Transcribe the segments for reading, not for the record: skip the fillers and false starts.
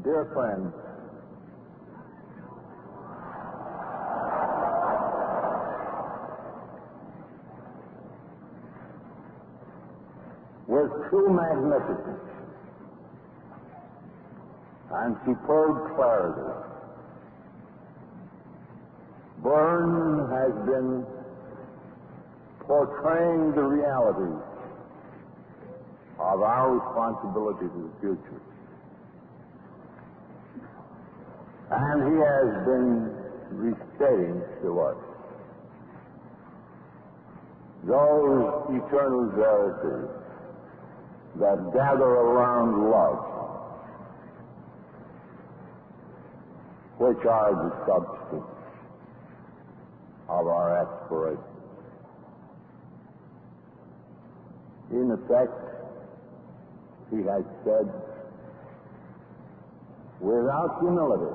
Dear friends, with true magnificence and superb clarity, Byrne has been portraying the reality of our responsibility to the future. And he has been restating to us those eternal verities that gather around love, which are the substance of our aspiration. In effect, he has said, without humility,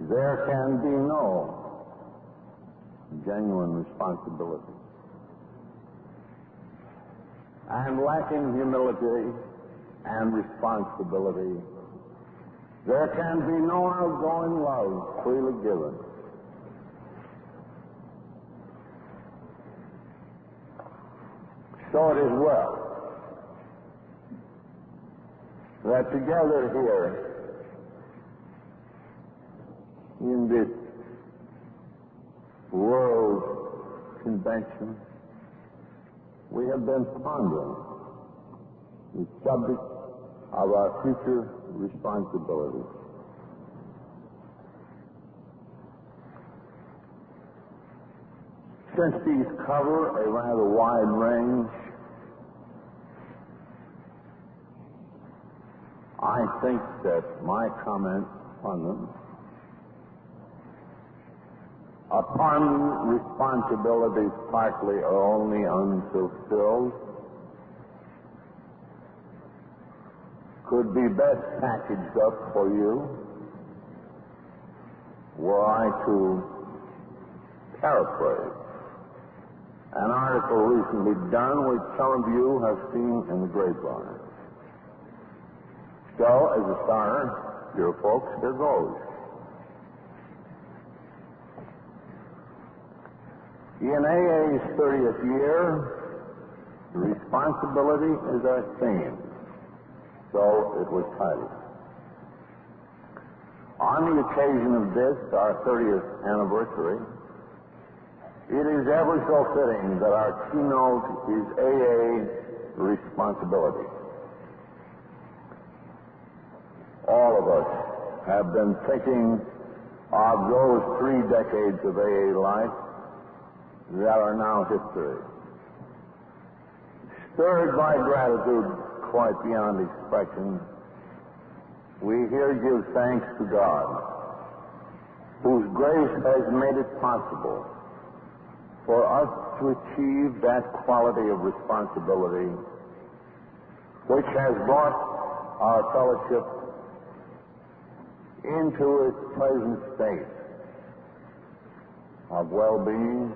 there can be no genuine responsibility. And lacking humility and responsibility, there can be no outgoing love freely given. So it is well that together here in this World Convention, we have been pondering the subject of our future responsibility. Since these cover a rather wide range, I think that my comments on them upon responsibilities partly or only unfulfilled could be best packaged up for you were I to paraphrase an article recently done which some of you have seen in the grapevine. So, as a starter, dear folks, here goes. In AA's 30th year, responsibility is our theme. So it was titled. On the occasion of this, our 30th anniversary, it is ever so fitting that our keynote is AA responsibility. All of us have been thinking of those 3 decades of AA life that are now history. Stirred by gratitude quite beyond expression, we here give thanks to God, whose grace has made it possible for us to achieve that quality of responsibility which has brought our fellowship into its present state of well-being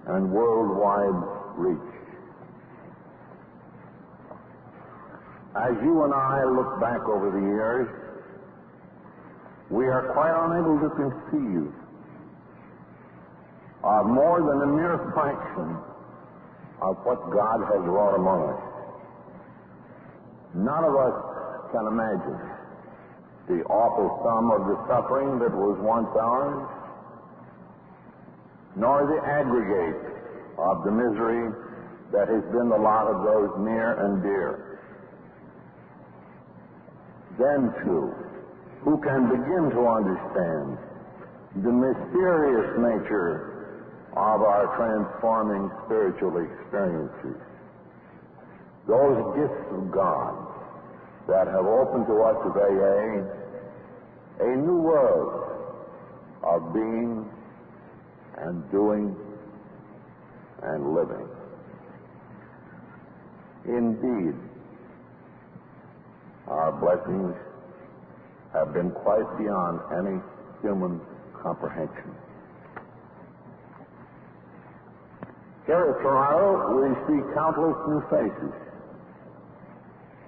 and worldwide reach. As you and I look back over the years, we are quite unable to conceive of more than a mere fraction of what God has wrought among us. None of us can imagine the awful sum of the suffering that was once ours, nor the aggregate of the misery that has been the lot of those near and dear. Then, too, who can begin to understand the mysterious nature of our transforming spiritual experiences, those gifts of God that have opened to us of AA a new world of being and doing and living. Indeed, our blessings have been quite beyond any human comprehension. Here at Toronto, we see countless new faces.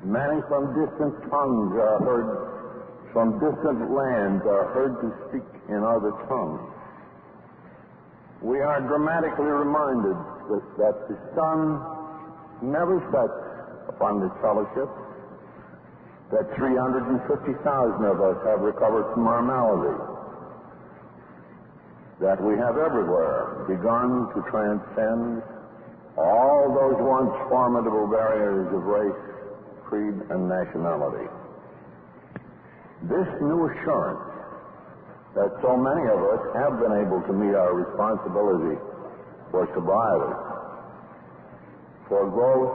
Many from distant tongues are heard, from distant lands are heard to speak in other tongues. We are dramatically reminded that the sun never sets upon this fellowship, that 350,000 of us have recovered from our malady, that we have everywhere begun to transcend all those once formidable barriers of race, creed, and nationality. This new assurance that so many of us have been able to meet our responsibility for sobriety, for growth,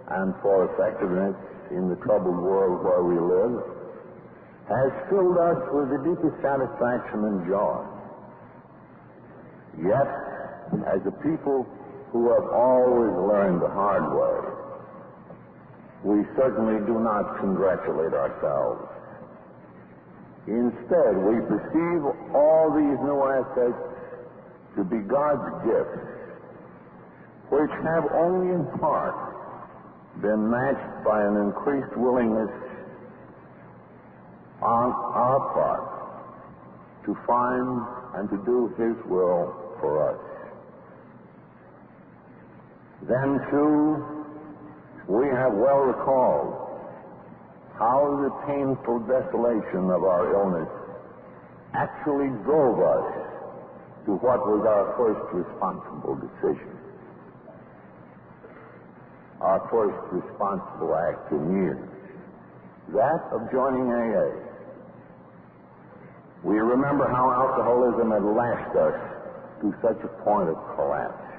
and for effectiveness in the troubled world where we live, has filled us with the deepest satisfaction and joy. Yet, as a people who have always learned the hard way, we certainly do not congratulate ourselves. Instead, we perceive all these new assets to be God's gifts, which have only in part been matched by an increased willingness on our part to find and to do His will for us. Then, too, we have well recalled how the painful desolation of our illness actually drove us to what was our first responsible decision, our first responsible act in years, that of joining AA. We remember how alcoholism had lashed us to such a point of collapse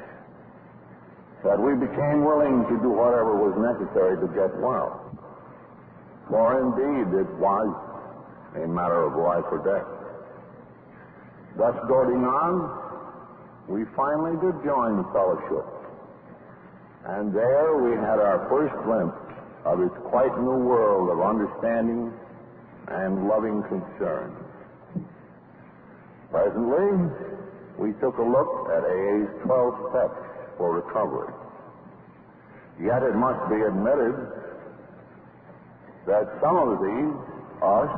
that we became willing to do whatever was necessary to get well. For indeed, it was a matter of life or death. Thus doting on, we finally did join the fellowship. And there we had our first glimpse of its quite new world of understanding and loving concern. Presently, we took a look at AA's 12 steps for recovery. Yet it must be admitted that some of these, us,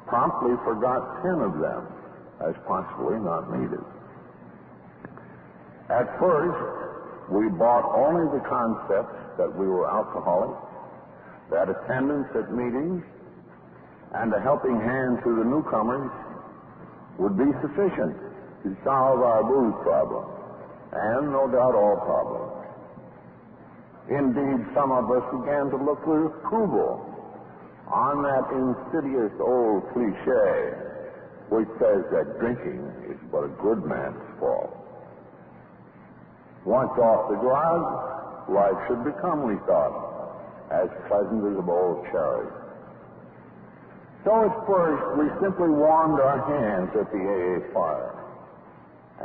promptly forgot 10 of them as possibly not needed. At first, we bought only the concepts that we were alcoholics, that attendance at meetings, and a helping hand to the newcomers would be sufficient to solve our booze problem, and no doubt all problems. Indeed, some of us began to look with approval on that insidious old cliche which says that drinking is but a good man's fault. Once off the drug, life should become, we thought, as pleasant as a bowl of cherries. So at first, we simply warmed our hands at the AA fire,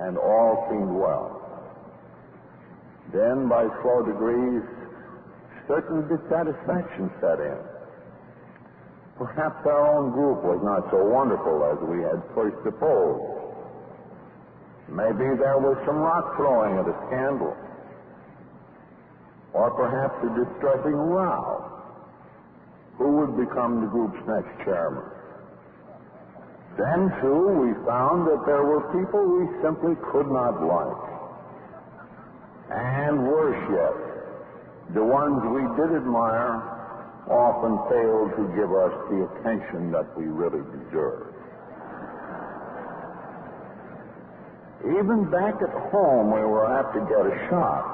and all seemed well. Then, by slow degrees, certain dissatisfaction set in. Perhaps our own group was not so wonderful as we had first supposed. Maybe there was some rock throwing at a scandal, or perhaps a distressing row. Who would become the group's next chairman? Then, too, we found that there were people we simply could not like. And worse yet, the ones we did admire often failed to give us the attention that we really deserved. Even back at home, we were apt to get a shock.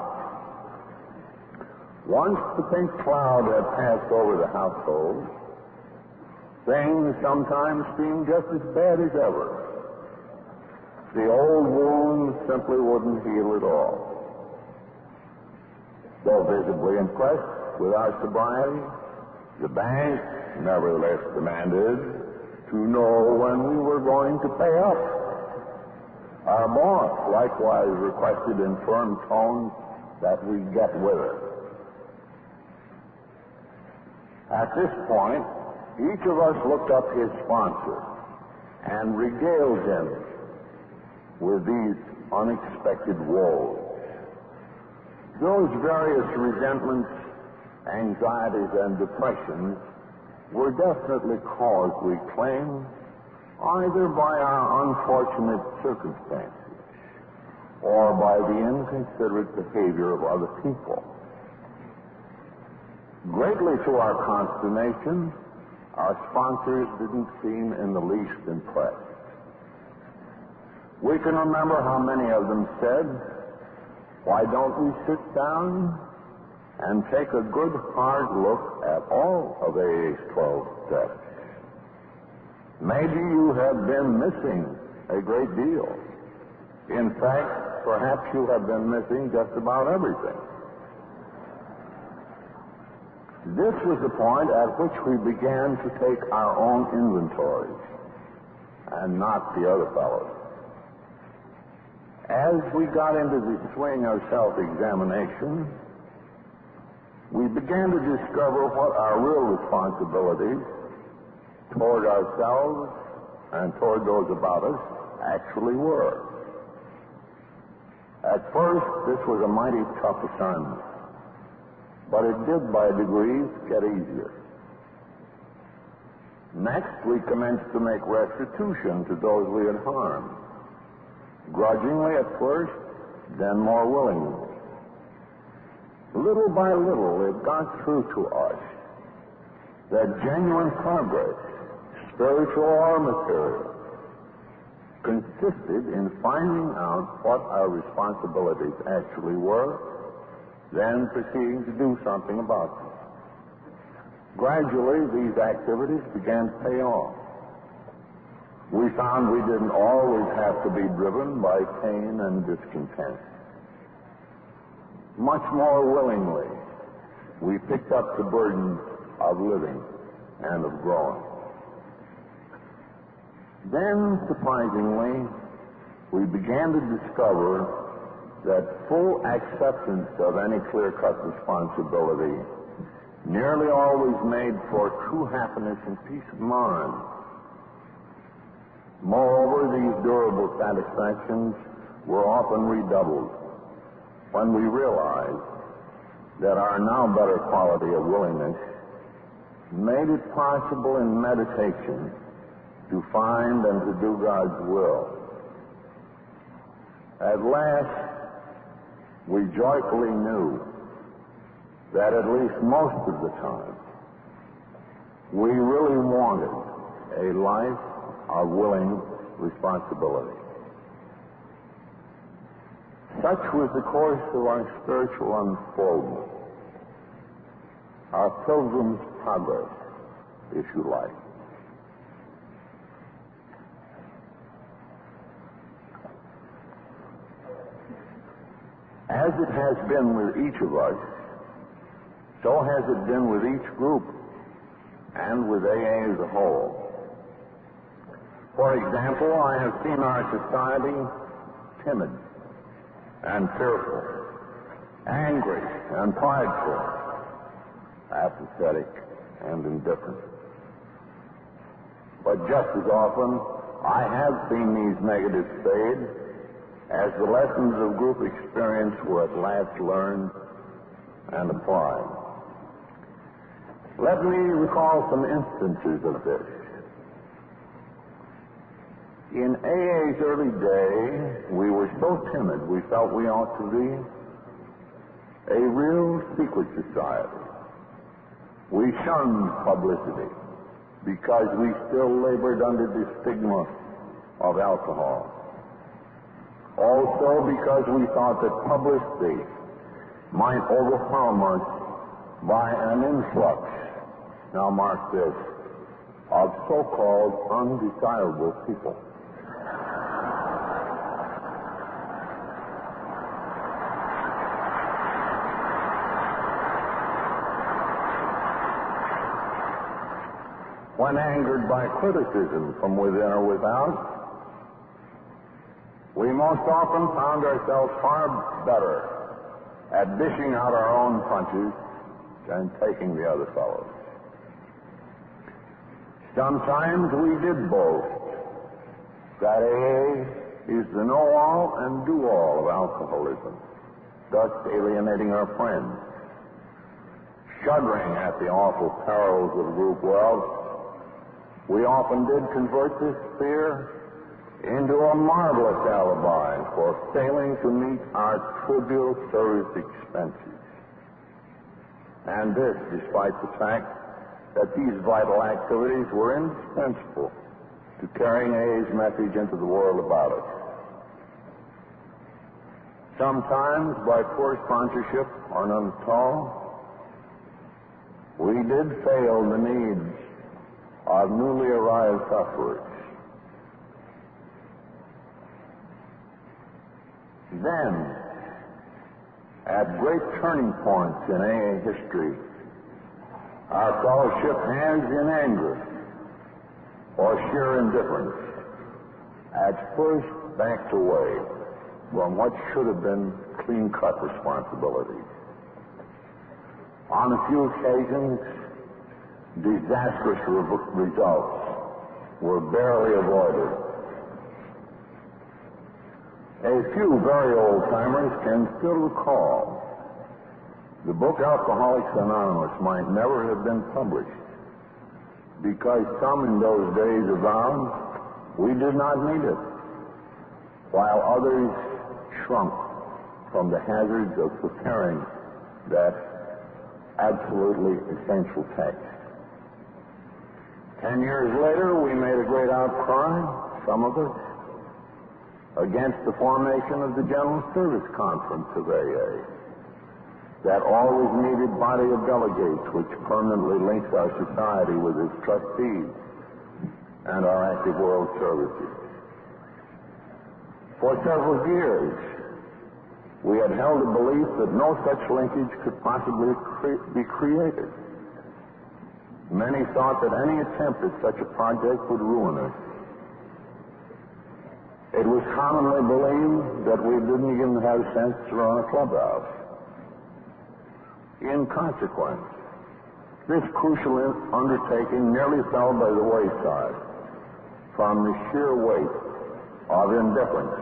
Once the pink cloud had passed over the household, things sometimes seemed just as bad as ever. The old wound simply wouldn't heal at all. Though visibly impressed with our sobriety, the bank nevertheless demanded to know when we were going to pay up. Our boss likewise requested in firm tones that we get with it. At this point, each of us looked up his sponsor and regaled him with these unexpected woes. Those various resentments anxieties, and depressions were definitely caused, we claim, either by our unfortunate circumstances or by the inconsiderate behavior of other people. Greatly to our consternation, our sponsors didn't seem in the least impressed. We can remember how many of them said, "Why don't we sit down and take a good hard look at all of AA's 12 steps? Maybe you have been missing a great deal. In fact, perhaps you have been missing just about everything." This was the point at which we began to take our own inventories, and not the other fellows. As we got into the swing of self-examination, we began to discover what our real responsibilities toward ourselves and toward those about us actually were. At first, this was a mighty tough assignment, but it did by degrees get easier. Next, we commenced to make restitution to those we had harmed. Grudgingly at first, then more willingly. Little by little, it got through to us that genuine progress, spiritual or material, consisted in finding out what our responsibilities actually were, then proceeding to do something about them. Gradually, these activities began to pay off. We found we didn't always have to be driven by pain and discontent. Much more willingly, we picked up the burden of living and of growing. Then, surprisingly, we began to discover that full acceptance of any clear-cut responsibility nearly always made for true happiness and peace of mind. Moreover, these durable satisfactions were often redoubled when we realized that our now better quality of willingness made it possible in meditation to find and to do God's will. At last, we joyfully knew that at least most of the time, we really wanted a life of willing responsibility. Such was the course of our spiritual unfoldment, our pilgrim's progress, if you like. As it has been with each of us, so has it been with each group and with AA as a whole. For example, I have seen our society timid and fearful, angry and prideful, apathetic and indifferent. But just as often, I have seen these negatives fade as the lessons of group experience were at last learned and applied. Let me recall some instances of this. In AA's early day, we were so timid we felt we ought to be a real secret society. We shunned publicity because we still labored under the stigma of alcohol. Also because we thought that publicity might overwhelm us by an influx, now mark this, of so-called undesirable people. When angered by criticism from within or without, we most often found ourselves far better at dishing out our own punches than taking the other fellows. Sometimes we did boast that AA is the know-all and do-all of alcoholism, thus alienating our friends. Shuddering at the awful perils of group wealth, we often did convert this fear into a marvelous alibi for failing to meet our trivial service expenses. And this despite the fact that these vital activities were indispensable to carrying A's message into the world about us. Sometimes, by poor sponsorship or none at all, we did fail the needs of newly arrived sufferers. Then, at great turning points in AA history, our fellowship, hands in anger or sheer indifference, at first backed away from what should have been clean-cut responsibilities. On a few occasions, disastrous results were barely avoided. A few very old-timers can still recall the book Alcoholics Anonymous might never have been published because some in those days avowed we did not need it, while others shrunk from the hazards of preparing that absolutely essential text. 10 years later, we made a great outcry, some of us, against the formation of the General Service Conference of AA, that always needed body of delegates which permanently links our society with its trustees and our active world services. For several years, we had held a belief that no such linkage could possibly be created. Many thought that any attempt at such a project would ruin us. It was commonly believed that we didn't even have sense to run a clubhouse. In consequence, this crucial undertaking nearly fell by the wayside from the sheer weight of indifference,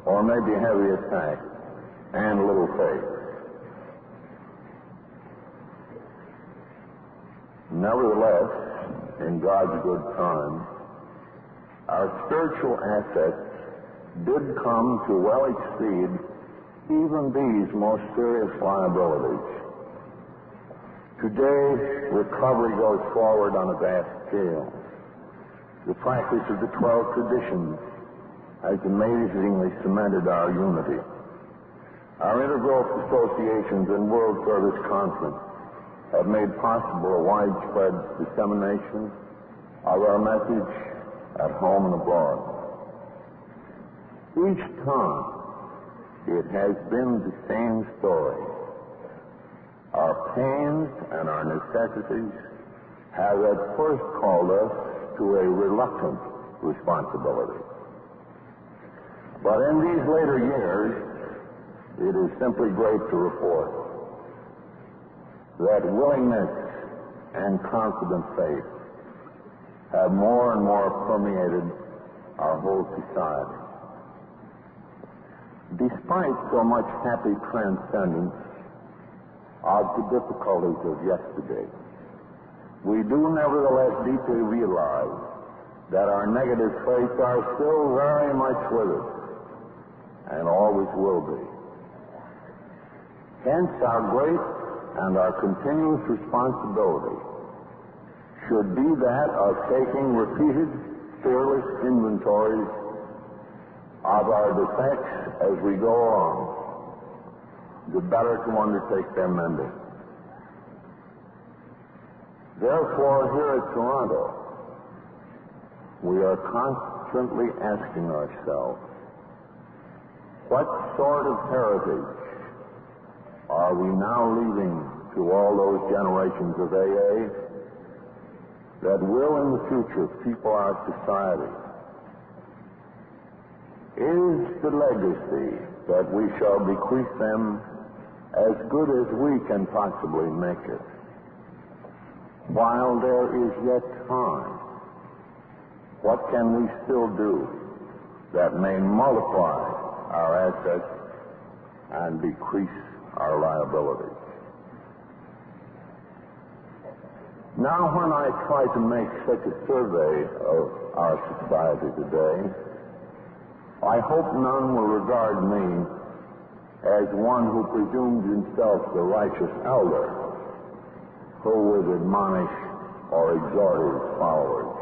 or maybe heavy attack, and little faith. Nevertheless, in God's good time, our spiritual assets did come to well exceed even these most serious liabilities. Today, recovery goes forward on a vast scale. The practice of the 12 traditions has amazingly cemented our unity. Our intergrowth associations and World Service Conference have made possible a widespread dissemination of our message at home and abroad. Each time, it has been the same story. Our pains and our necessities have at first called us to a reluctant responsibility. But in these later years, it is simply great to report that willingness and confident faith have more and more permeated our whole society. Despite so much happy transcendence of the difficulties of yesterday, we do nevertheless deeply realize that our negative traits are still very much with us and always will be. Hence, our great and our continuous responsibility should be that of taking repeated, fearless inventories of our defects as we go on, the better to undertake their mending. Therefore, here at Toronto, we are constantly asking ourselves, what sort of heritage are we now leaving to all those generations of AA that will in the future people our society? Is the legacy that we shall bequeath them as good as we can possibly make it? While there is yet time, what can we still do that may multiply our assets and decrease our liabilities? Now, when I try to make such a survey of our society today, I hope none will regard me as one who presumes himself the righteous elder who would admonish or exhort his followers.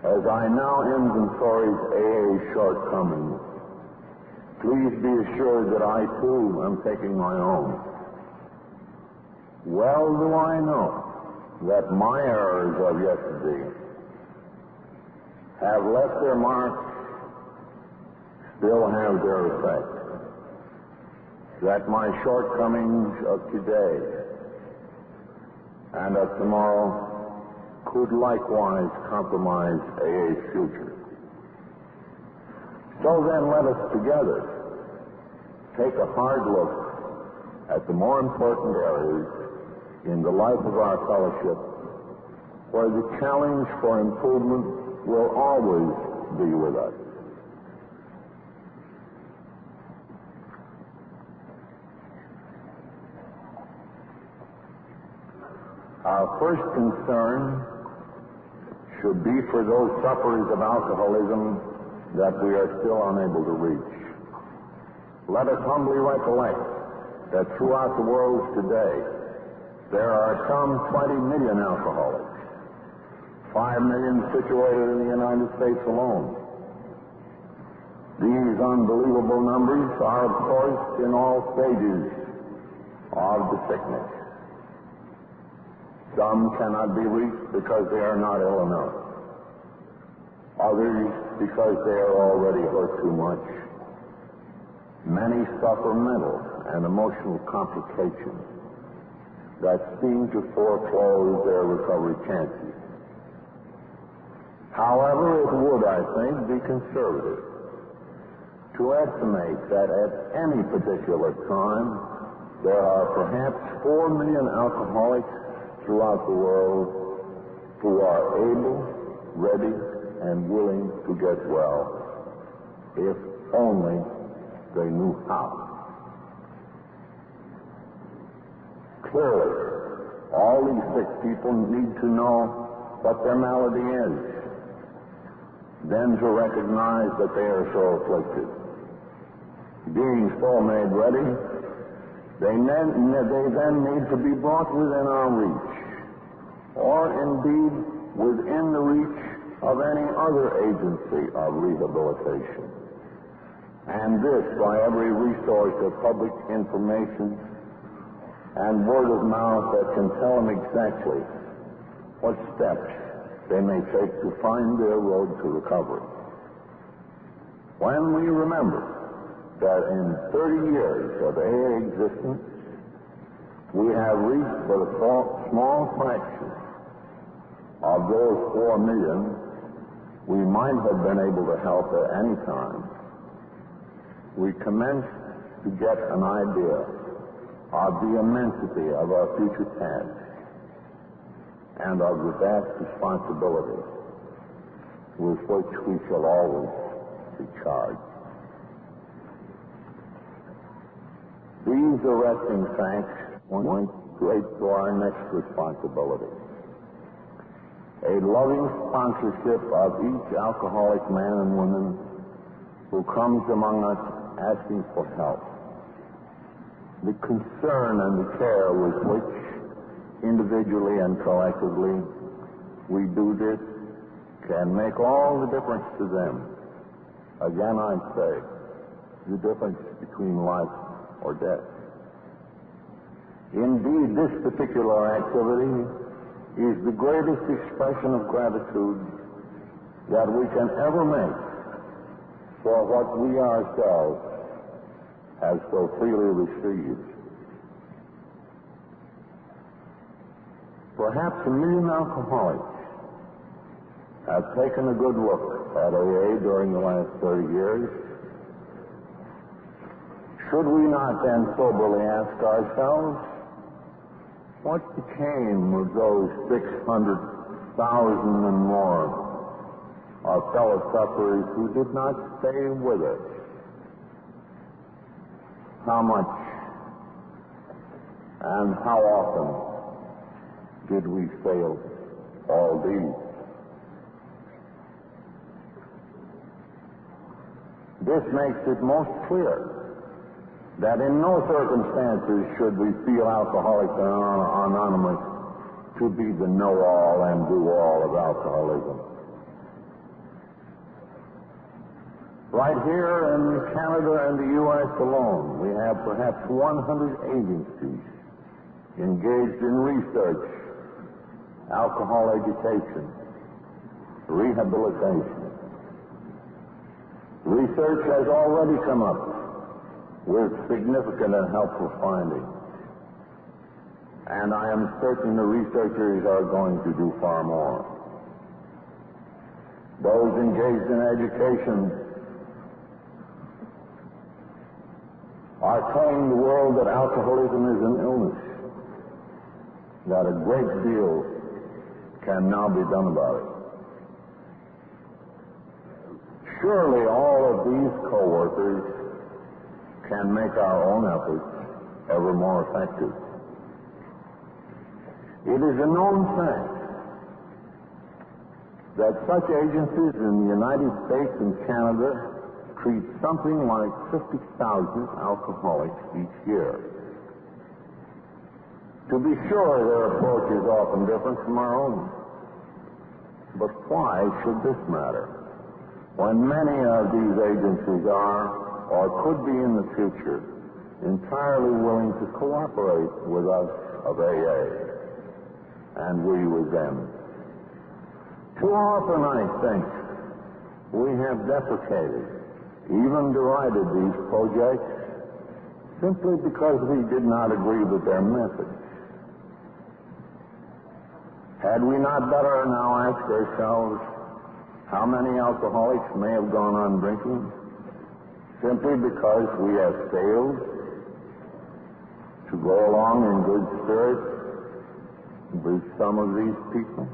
As I now inventory AA's shortcomings, please be assured that I too am taking my own. Well do I know that my errors of yesterday have left their mark, still have their effect. That my shortcomings of today and of tomorrow could likewise compromise AA's future. So then let us together take a hard look at the more important areas in the life of our fellowship where the challenge for improvement will always be with us. Our first concern should be for those sufferers of alcoholism that we are still unable to reach. Let us humbly recollect that throughout the world today, there are some 20 million alcoholics, 5 million situated in the United States alone. These unbelievable numbers are, of course, in all stages of the sickness. Some cannot be reached because they are not ill enough. Others because they are already hurt too much. Many suffer mental and emotional complications that seem to foreclose their recovery chances. However, it would, I think, be conservative to estimate that at any particular time there are perhaps 4 million alcoholics throughout the world who are able, ready, and willing to get well, if only they knew how. Clearly, all these sick people need to know what their malady is, then to recognize that they are so afflicted. Being so made ready, they then need to be brought within our reach, or indeed within the reach of any other agency of rehabilitation. And this by every resource of public information and word of mouth that can tell them exactly what steps they may take to find their road to recovery. When we remember that in 30 years of AA existence, we have reached but a small fraction of those 4 million we might have been able to help at any time, we commence to get an idea of the immensity of our future task and of the vast responsibility with which we shall always be charged. These arresting facts point straight to our next responsibility. A loving sponsorship of each alcoholic man and woman who comes among us asking for help. The concern and the care with which, individually and collectively, we do this can make all the difference to them. Again, I say, the difference between life or death. Indeed, this particular activity is the greatest expression of gratitude that we can ever make for what we ourselves have so freely received. Perhaps 1 million alcoholics have taken a good look at AA during the last 30 years. Should we not then soberly ask ourselves, what became of those 600,000 and more of fellow sufferers who did not stay with us? How much And how often did we fail all these? This makes it most clear that in no circumstances should we feel Alcoholics Anonymous to be the know-all and do-all of alcoholism. Right here in Canada and the U.S. alone, we have perhaps 100 agencies engaged in research, alcohol education, rehabilitation. Research has already come up with significant and helpful findings. And I am certain the researchers are going to do far more. Those engaged in education are telling the world that alcoholism is an illness, that a great deal can now be done about it. Surely all of these co-workers can make our own efforts ever more effective. It is a known fact that such agencies in the United States and Canada treat something like 50,000 alcoholics each year. To be sure, their approach is often different from our own. But why should this matter, when many of these agencies are, or could be in the future, entirely willing to cooperate with us of AA, and we with them? Too often, I think, we have deprecated, even derided these projects simply because we did not agree with their methods. Had we not better now ask ourselves how many alcoholics may have gone on drinking simply because we have failed to go along in good spirits with some of these people?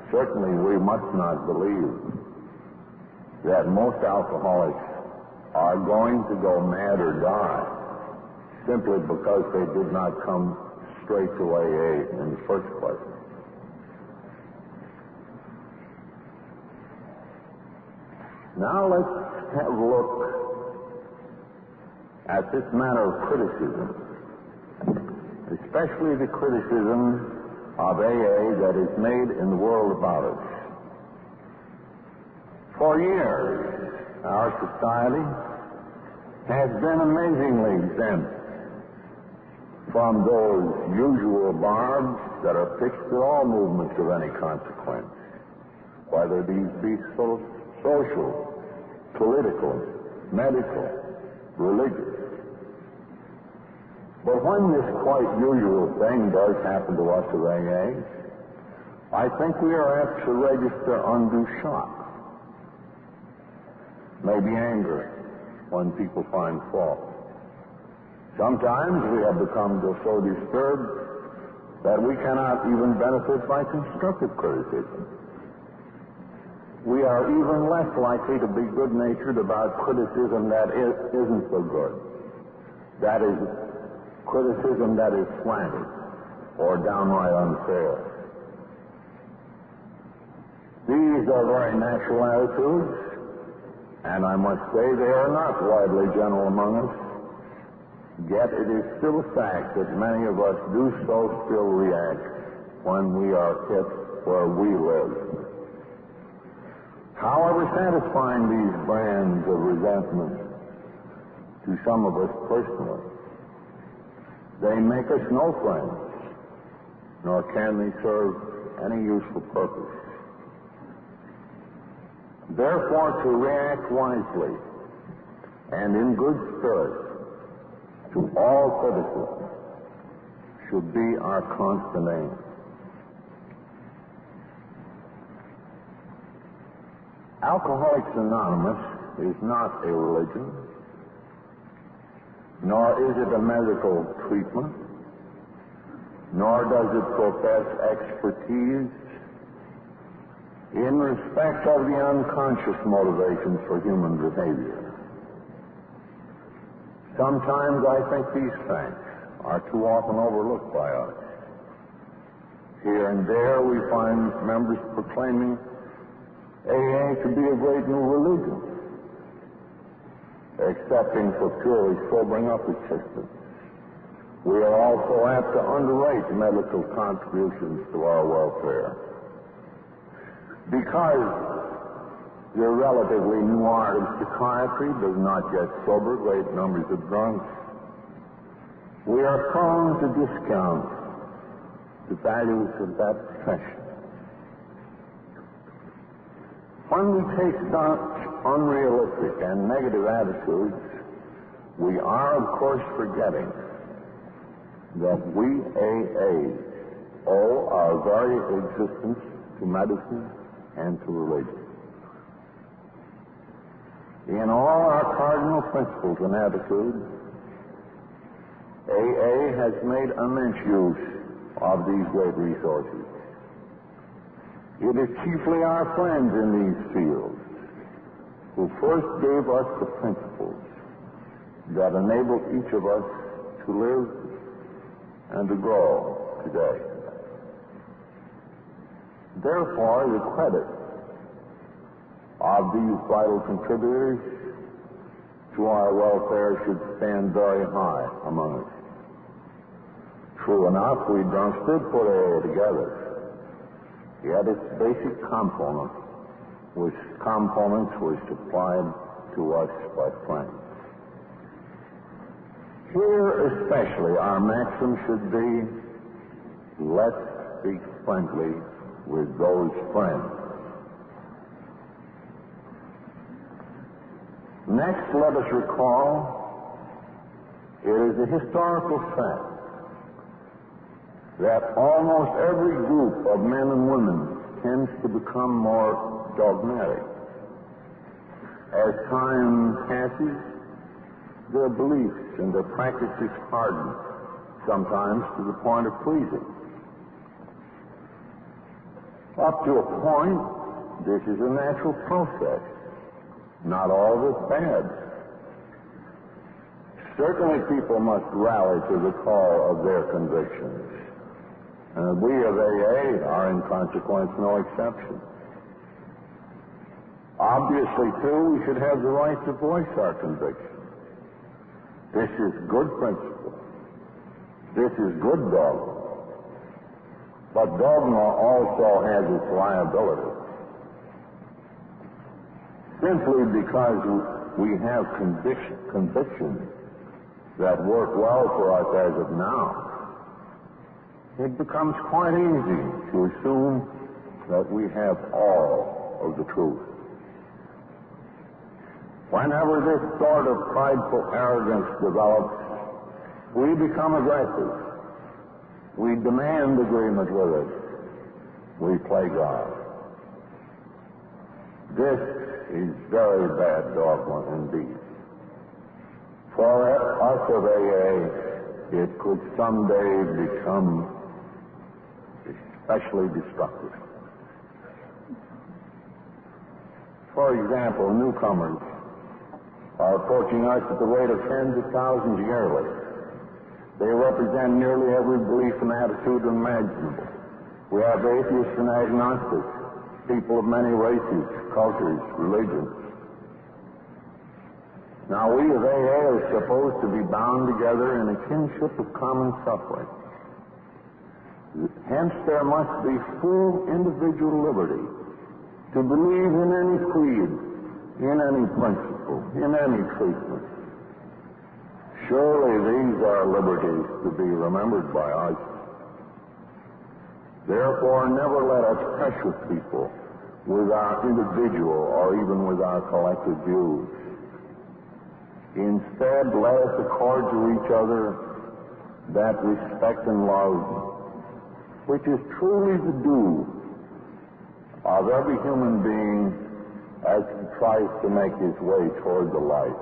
Certainly we must not believe that most alcoholics are going to go mad or die simply because they did not come straight to AA in the first place. Now let's have a look at this matter of criticism, especially the criticism of AA that is made in the world about us. For years, our society has been amazingly exempt from those usual barbs that are pitched at all movements of any consequence, whether these be social, political, medical, religious. But when this quite usual thing does happen to us of AA, I think we are apt to register undue shock, maybe anger when people find fault. Sometimes we have become so disturbed that we cannot even benefit by constructive criticism. We are even less likely to be good-natured about criticism that isn't so good. That is, criticism that is slanted or downright unfair. These are very natural attitudes, and I must say they are not widely general among us. Yet it is still a fact that many of us do so still react when we are hit where we live. However satisfying these brands of resentment to some of us personally, they make us no friends, nor can they serve any useful purpose. Therefore, to react wisely and in good spirit to all criticism should be our constant aim. Alcoholics Anonymous is not a religion, nor is it a medical treatment, nor does it profess expertise in respect of the unconscious motivations for human behavior. Sometimes I think these facts are too often overlooked by us. Here and there we find members proclaiming AA to be a great new religion, excepting for purely sobering up existence. We are also apt to underrate medical contributions to our welfare. Because the relatively new art of psychiatry does not yet sober great numbers of drunks, we are prone to discount the values of that profession. When we take such unrealistic and negative attitudes, we are, of course, forgetting that we AAs owe our very existence to medicine and to religion. In all our cardinal principles and attitudes, AA has made immense use of these great resources. It is chiefly our friends in these fields who first gave us the principles that enable each of us to live and to grow today. Therefore, the credit of these vital contributors to our welfare should stand very high among us. True enough, we drunks did put AA together, yet its basic components were supplied to us by friends. Here especially our maxim should be, let's be friendly with those friends. Next, let us recall it is a historical fact that almost every group of men and women tends to become more dogmatic. As time passes, their beliefs and their practices harden, sometimes to the point of pleasing. Up to a point, this is a natural process. Not all of it bad. Certainly people must rally to the call of their convictions. And we of AA are in consequence no exception. Obviously, too, we should have the right to voice our convictions. This is good principle. This is good dogma. But dogma also has its liability. Simply because we have convictions that work well for us as of now, it becomes quite easy to assume that we have all of the truth. Whenever this sort of prideful arrogance develops, we become aggressive. We demand agreement with it. We play God. This is very bad dogma indeed. For us of AA, it could someday become especially destructive. For example, newcomers are approaching us at the rate of tens of thousands yearly. They represent nearly every belief and attitude imaginable. We have atheists and agnostics, people of many races, cultures, religions. Now, we of AA are supposed to be bound together in a kinship of common suffering. Hence, there must be full individual liberty to believe in any creed, in any principle, in any treatment. Surely these are liberties to be remembered by us. Therefore, never let us pressure people with our individual or even with our collective views. Instead, let us accord to each other that respect and love which is truly the due of every human being as he tries to make his way toward the light.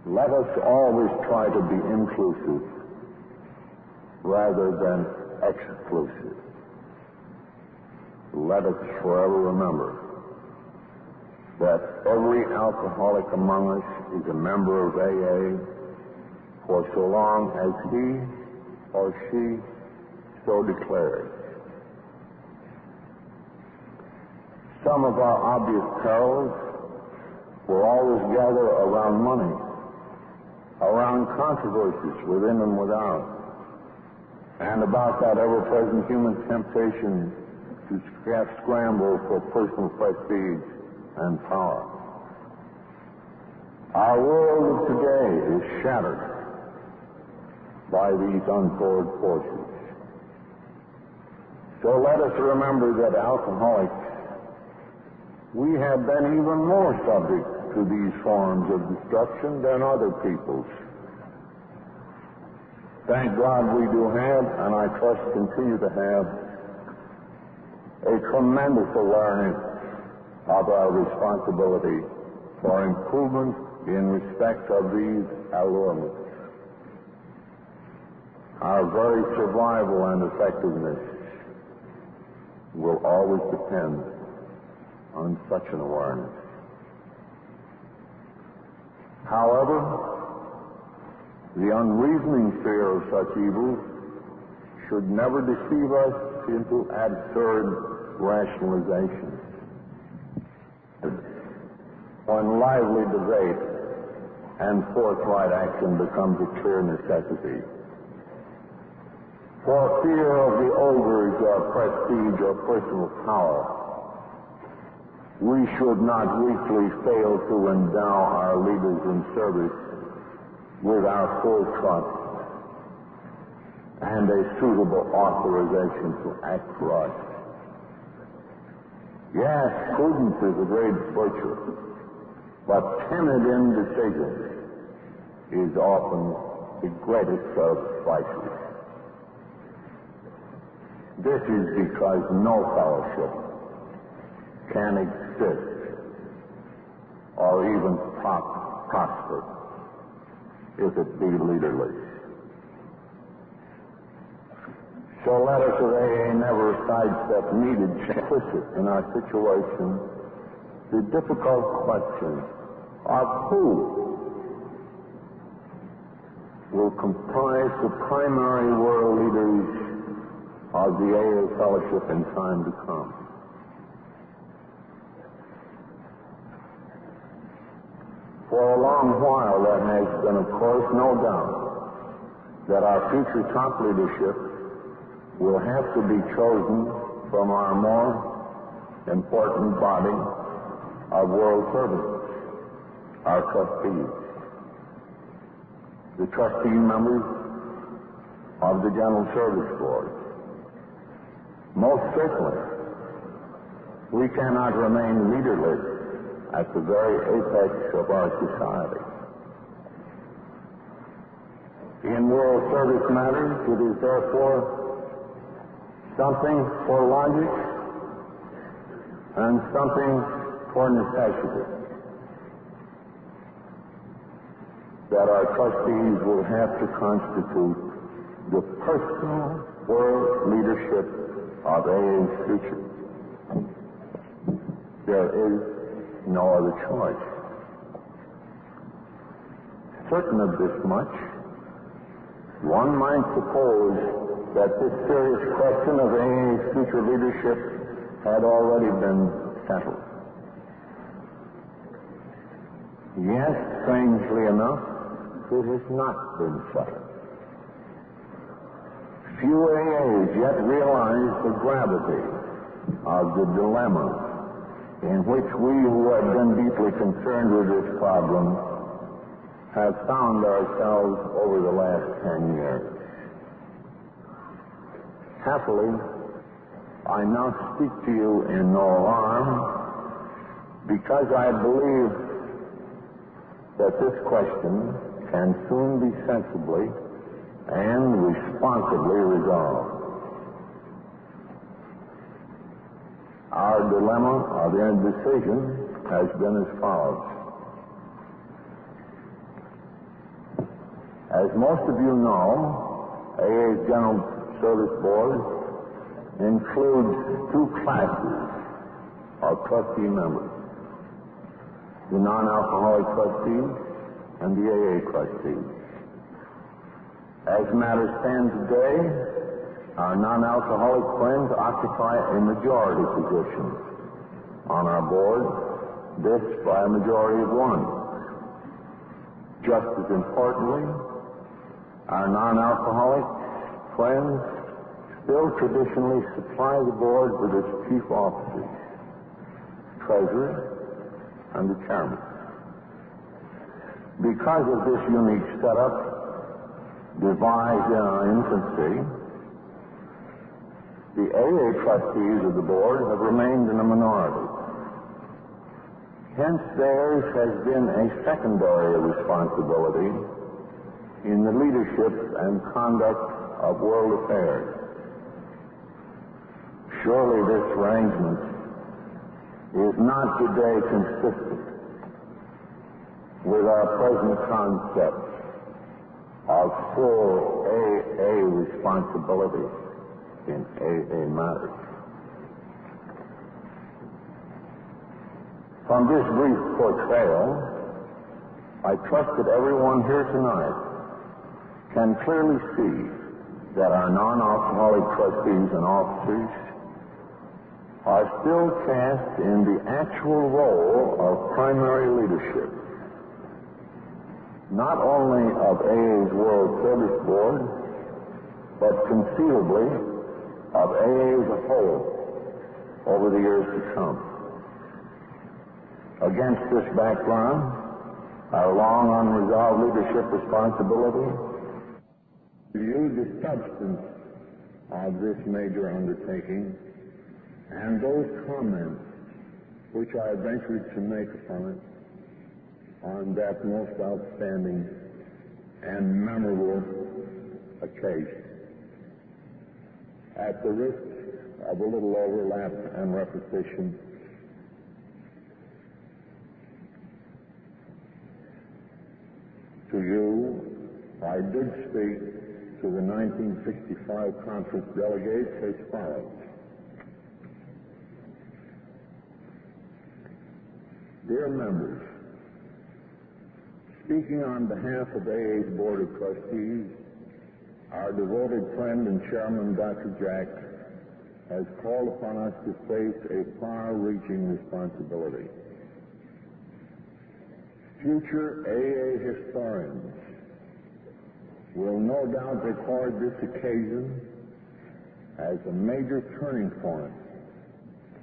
Let us always try to be inclusive rather than exclusive. Let us forever remember that every alcoholic among us is a member of AA for so long as he or she so declares. Some of our obvious perils will always gather around money, around controversies within and without, and about that ever-present human temptation to scramble for personal prestige and power. Our world of today is shattered by these untoward forces. So let us remember that alcoholics, we have been even more subject to these forms of destruction than other peoples. Thank God we do have, and I trust continue to have, a tremendous awareness of our responsibility for improvement in respect of these allurements. Our very survival and effectiveness will always depend on such an awareness. However, the unreasoning fear of such evils should never deceive us into absurd rationalizations. When lively debate and forthright action becomes a clear necessity, for fear of the ogres of prestige or personal power, we should not weakly fail to endow our leaders in service with our full trust and a suitable authorization to act for us. Yes, prudence is a great virtue, but timid indecision is often the greatest of vices. This is because no fellowship can exist or even prosper if it be leaderless. So let us of AA never sidestep needed implicit in our situation the difficult question of who will comprise the primary world leaders of the AA fellowship in time to come. For a long while, there has been, of course, no doubt that our future top leadership will have to be chosen from our more important body of world servants, our trustees, the trustee members of the General Service Board. Most certainly, we cannot remain leaderless at the very apex of our society. In world service matters, it is therefore something for logic and something for necessity that our trustees will have to constitute the personal world leadership of AA's future. There is no other choice. Certain of this much, one might suppose that this serious question of AA's future leadership had already been settled. Yes, strangely enough, it has not been settled. Few AAs yet realize the gravity of the dilemma in which we who have been deeply concerned with this problem have found ourselves over the last 10 years. Happily, I now speak to you in no alarm because I believe that this question can soon be sensibly and responsibly resolved. Our dilemma of indecision has been as follows. As most of you know, AA's General Service Board includes two classes of trustee members. the non-alcoholic trustees, and the AA trustees. As matters stand today, our non-alcoholic friends occupy a majority position on our board, this by a majority of one. Just as importantly, our non-alcoholic friends still traditionally supply the board with its chief officers, treasurer, and the chairman. Because of this unique setup, devised in our infancy, the AA trustees of the board have remained in a minority. Hence, theirs has been a secondary responsibility in the leadership and conduct of world affairs. Surely this arrangement is not today consistent with our present concept of full AA responsibility in AA matters. From this brief portrayal, I trust that everyone here tonight can clearly see that our non-alcoholic trustees and officers are still cast in the actual role of primary leadership, not only of AA's World Service Board, but conceivably of AA as a whole over the years to come. Against this background, our long unresolved leadership responsibility to use the substance of this major undertaking and those comments which I ventured to make upon it on that most outstanding and memorable occasion. At the risk of a little overlap and repetition, to you, I did speak to the 1965 conference delegates as follows. Dear members, speaking on behalf of AA's Board of Trustees, our devoted friend and chairman, Dr. Jack, has called upon us to face a far-reaching responsibility. Future AA historians will no doubt record this occasion as a major turning point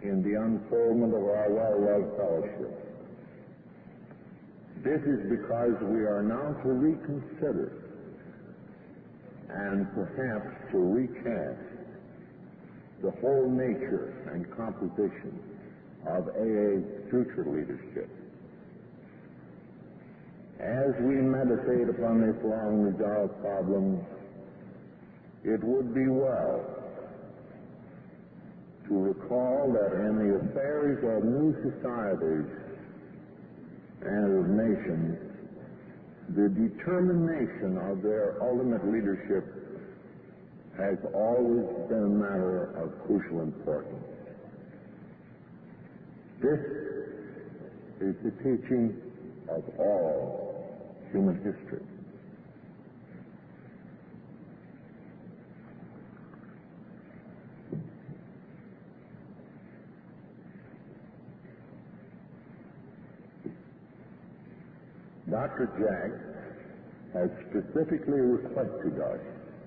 in the unfoldment of our well-loved fellowship. This is because we are now to reconsider and perhaps to recast the whole nature and composition of AA's future leadership. As we meditate upon this long-resolved problem, it would be well to recall that in the affairs of new societies and of nations, the determination of their ultimate leadership has always been a matter of crucial importance. This is the teaching of all human history. Dr. Jack has specifically requested us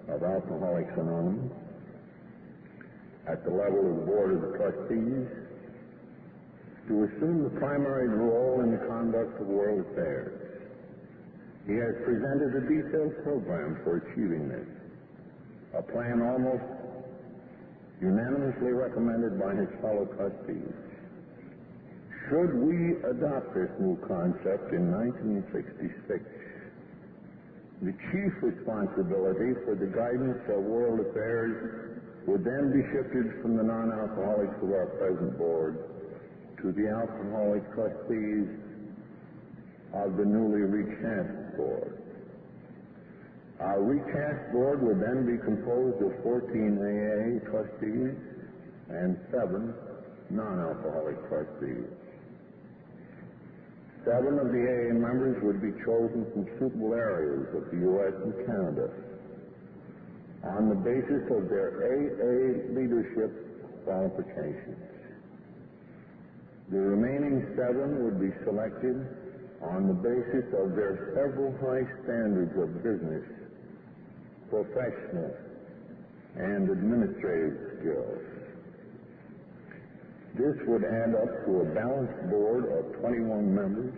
of Alcoholics Anonymous at the level of the Board of the Trustees to assume the primary role in the conduct of world affairs. He has presented a detailed program for achieving this, a plan almost unanimously recommended by his fellow trustees. Should we adopt this new concept in 1966, the chief responsibility for the guidance of world affairs would then be shifted from the non-alcoholics of our present board to the alcoholic trustees of the newly recast board. Our recast board would then be composed of 14 AA trustees and 7 non-alcoholic trustees. 7 of the AA members would be chosen from suitable areas of the U.S. and Canada on the basis of their AA leadership qualifications. The remaining 7 would be selected on the basis of their several high standards of business, professional, and administrative skills. This would add up to a balanced board of 21 members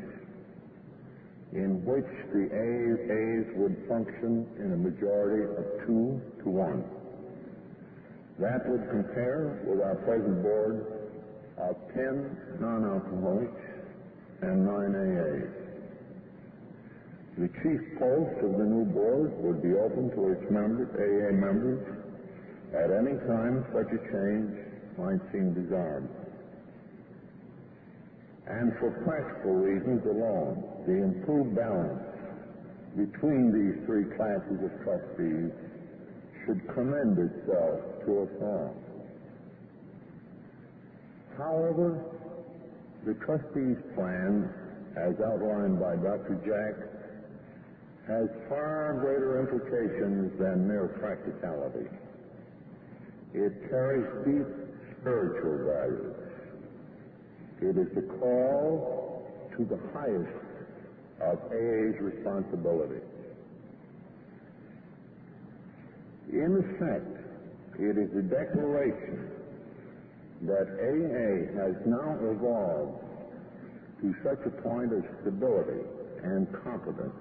in which the AAs would function in a majority of 2 to 1. That would compare with our present board of 10 non-alcoholics and 9 AAs. The chief post of the new board would be open to its members, AA members, at any time such a change might seem desirable. And for practical reasons alone, the improved balance between these 3 classes of trustees should commend itself to us all. However, the trustees' plan, as outlined by Dr. Jack, has far greater implications than mere practicality. It carries deep spiritual values. It is the call to the highest of AA's responsibilities. In effect, it is a declaration that AA has now evolved to such a point of stability and competence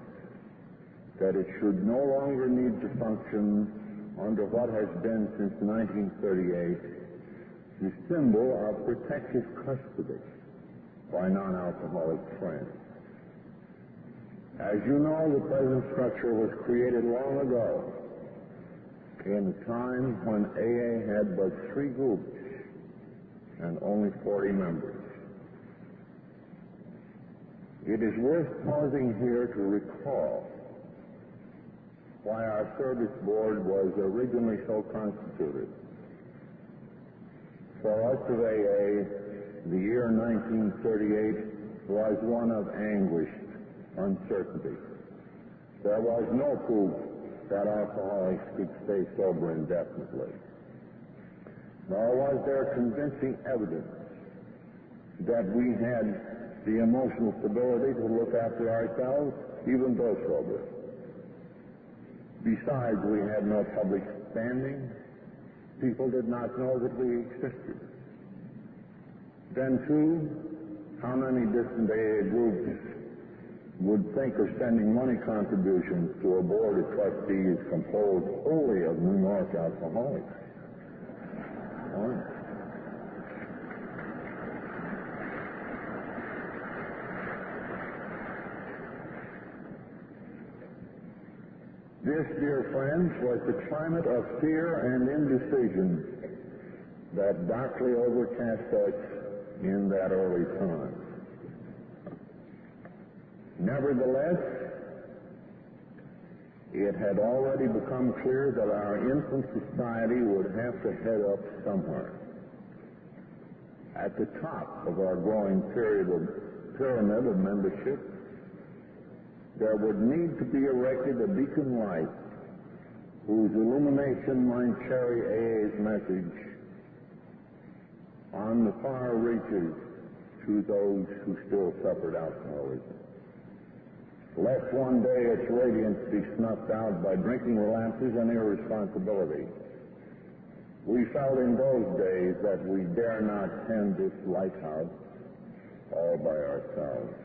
that it should no longer need to function under what has been since 1938 the symbol of protective custody by non-alcoholic friends. As you know, the present structure was created long ago in a time when AA had but 3 groups and only 40 members. It is worth pausing here to recall why our service board was originally so constituted. For us of AA, the year 1938 was one of anguished uncertainty. There was no proof that alcoholics could stay sober indefinitely. Nor was there convincing evidence that we had the emotional stability to look after ourselves, even though sober. Besides, we had no public standing. People did not know that we existed. Then, too, how many distant AA groups would think of sending money contributions to a board of trustees composed wholly of New York alcoholics? This, dear friends, was the climate of fear and indecision that darkly overcast us in that early time. Nevertheless, it had already become clear that our infant society would have to head up somewhere. At the top of our growing pyramid of membership, there would need to be erected a beacon light whose illumination might carry AA's message on the far reaches to those who still suffered alcoholism. Lest one day its radiance be snuffed out by drinking relapses and irresponsibility. We felt in those days that we dare not tend this lighthouse all by ourselves.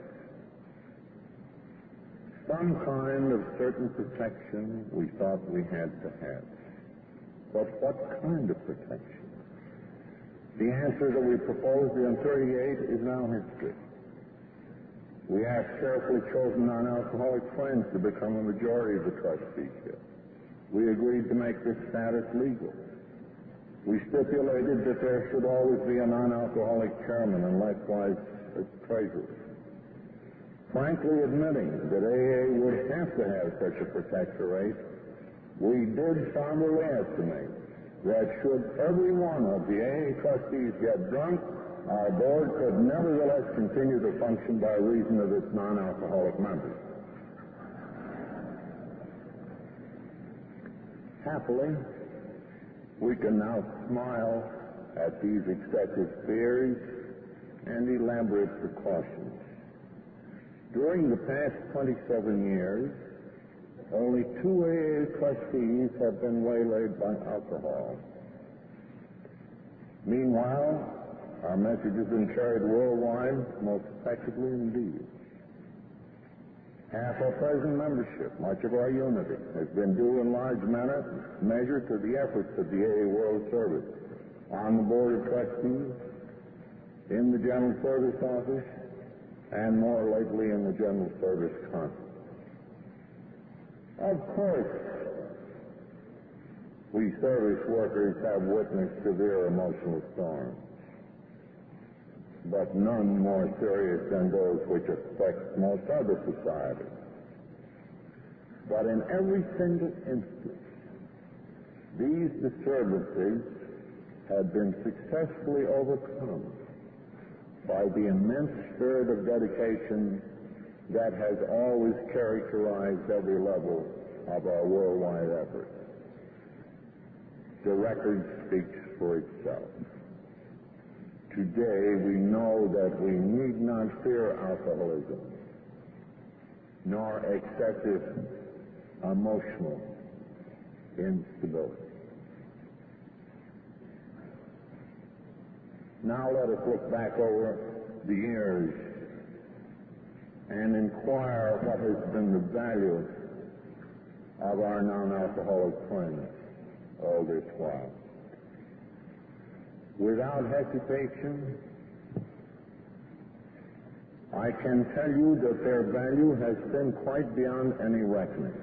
Some kind of certain protection we thought we had to have. But what kind of protection? The answer that we proposed in 38 is now history. We asked carefully chosen non-alcoholic friends to become a majority of the trusteeship. We agreed to make this status legal. We stipulated that there should always be a non-alcoholic chairman and likewise a treasurer. Frankly admitting that AA would have to have such a protectorate, we did somberly estimate that should every one of the AA trustees get drunk, our board could nevertheless continue to function by reason of its non-alcoholic members. Happily, we can now smile at these excessive fears and elaborate precautions. During the past 27 years, only 2 AA trustees have been waylaid by alcohol. Meanwhile, our message has been carried worldwide most effectively indeed. Half our present membership, much of our unity, has been due in large measure to the efforts of the AA World Service on the Board of Trustees, in the General Service Office, and more lately in the General Service Council. Of course, we service workers have witnessed severe emotional storms, but none more serious than those which affect most other societies. But in every single instance, these disturbances have been successfully overcome by the immense spirit of dedication that has always characterized every level of our worldwide efforts. The record speaks for itself. Today, we know that we need not fear alcoholism, nor excessive emotional instability. Now let us look back over the years and inquire what has been the value of our non-alcoholic friends all this while. Without hesitation, I can tell you that their value has been quite beyond any reckoning.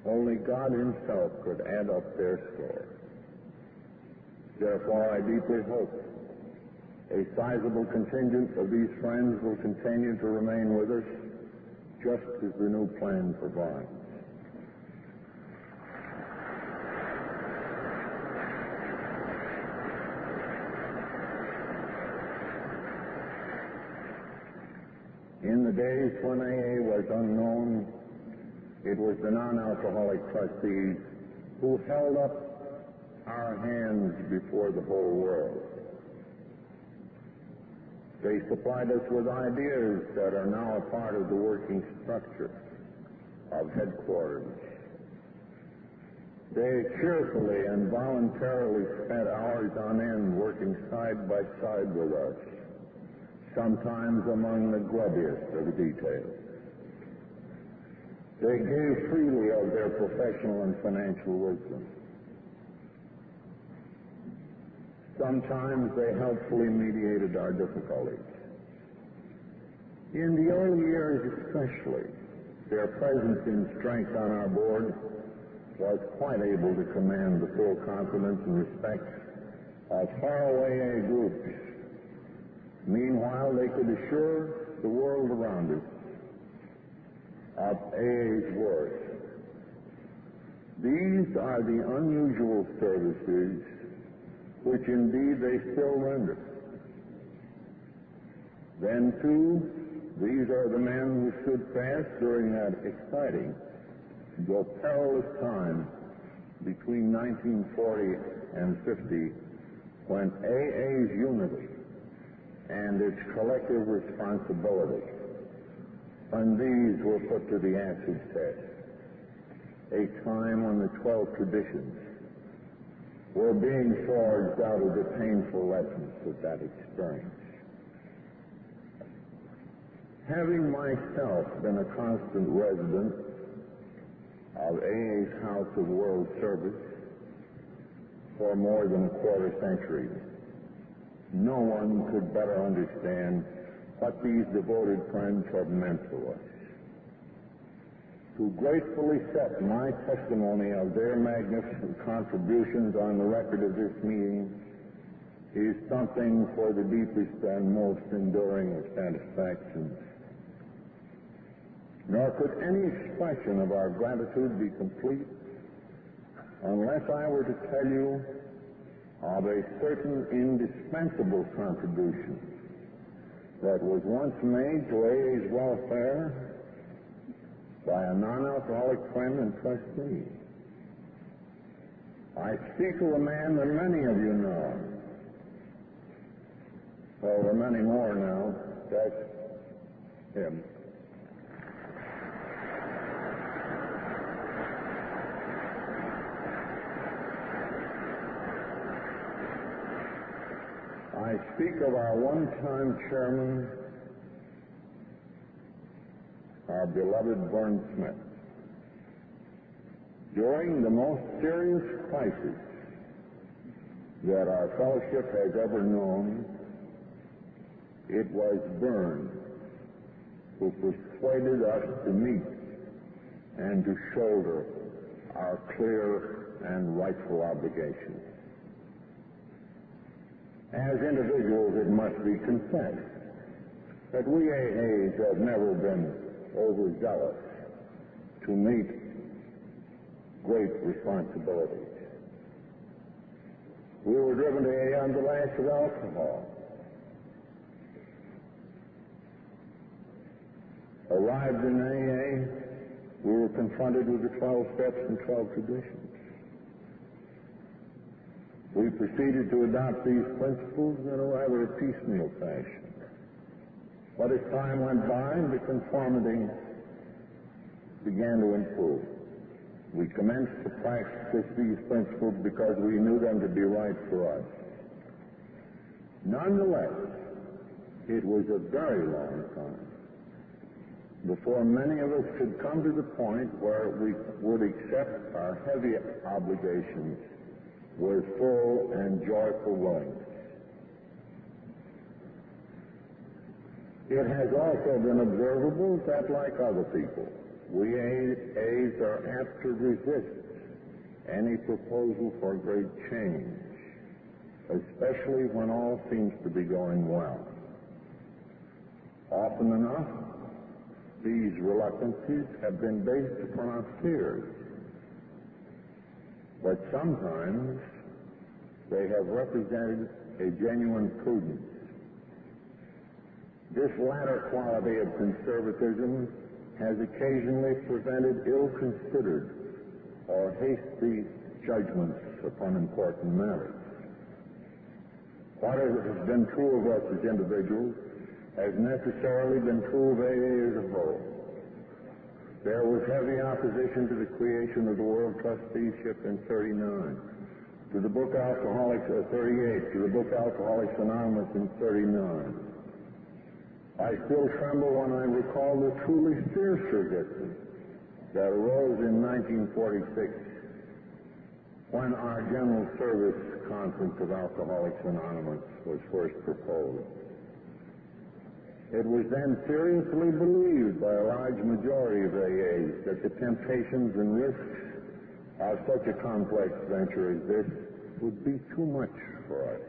Only God himself could add up their score. Therefore, I deeply hope a sizable contingent of these friends will continue to remain with us, just as the new plan provides. In the days when AA was unknown, it was the non-alcoholic trustees who held up our hands before the whole world. They supplied us with ideas that are now a part of the working structure of headquarters. They cheerfully and voluntarily spent hours on end working side by side with us, sometimes among the grubbiest of the details. They gave freely of their professional and financial wisdom. Sometimes they helpfully mediated our difficulties. In the early years especially, their presence in strength on our board was quite able to command the full confidence and respect of faraway AA groups. Meanwhile, they could assure the world around us of AA's worth. These are the unusual services which indeed they still render. Then, too, these are the men who stood fast during that exciting, though perilous time between 1940 and 50, when AA's unity and its collective responsibility, when these were put to the acid test, a time when the 12 traditions were being forged out of the painful lessons of that experience. Having myself been a constant resident of AA's House of World Service for more than a quarter century, no one could better understand what these devoted friends have meant to us. To gratefully set my testimony of their magnificent contributions on the record of this meeting is something for the deepest and most enduring of satisfactions. Nor could any expression of our gratitude be complete unless I were to tell you of a certain indispensable contribution that was once made to AA's welfare by a non-alcoholic friend and trustee. I speak of a man that many of you know. Well, there are many more now. That's him. I speak of our one-time chairman, our beloved Vern Smith. During the most serious crisis that our fellowship has ever known, it was Vern who persuaded us to meet and to shoulder our clear and rightful obligations. As individuals, it must be confessed that we AAs have never been overzealous to meet great responsibilities. We were driven to AA on the lash of alcohol. Arrived in AA, we were confronted with the 12 steps and 12 traditions. We proceeded to adopt these principles in a rather piecemeal fashion. But as time went by, the conformity began to improve. We commenced to practice these principles because we knew them to be right for us. Nonetheless, it was a very long time before many of us could come to the point where we would accept our heavy obligations with full and joyful willingness. It has also been observable that, like other people, we A's are apt to resist any proposal for great change, especially when all seems to be going well. Often enough, these reluctancies have been based upon our fears, but sometimes they have represented a genuine prudence. This latter quality of conservatism has occasionally prevented ill-considered or hasty judgments upon important matters. What has been true of us as individuals has necessarily been true of AA as a whole. There was heavy opposition to the creation of the World Trusteeship in 39, to the book Alcoholics 38, to the book Alcoholics Anonymous in 39. I still tremble when I recall the truly fierce resistance that arose in 1946 when our General Service Conference of Alcoholics Anonymous was first proposed. It was then seriously believed by a large majority of AAs that the temptations and risks of such a complex venture as this would be too much for us.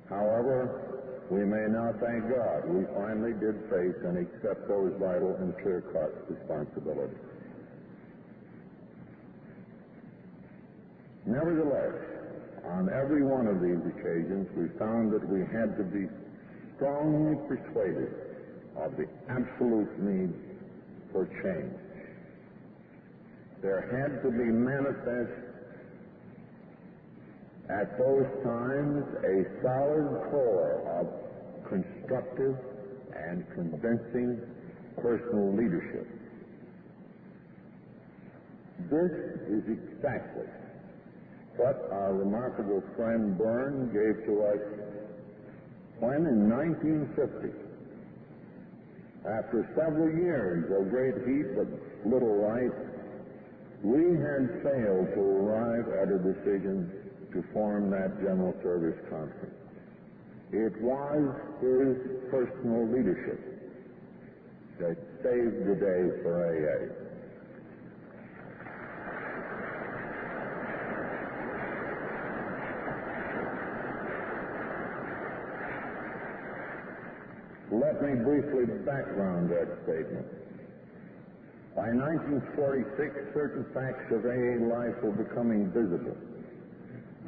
However, we may now thank God we finally did face and accept those vital and clear-cut responsibilities. Nevertheless, on every one of these occasions, we found that we had to be strongly persuaded of the absolute need for change. There had to be manifest at those times a solid core of constructive and convincing personal leadership. This is exactly what our remarkable friend Vern gave to us when in 1950, after several years of great heat but little light, we had failed to arrive at a decision to form that General Service Conference. It was his personal leadership that saved the day for AA. Let me briefly background that statement. By 1946, certain facts of AA life were becoming visible.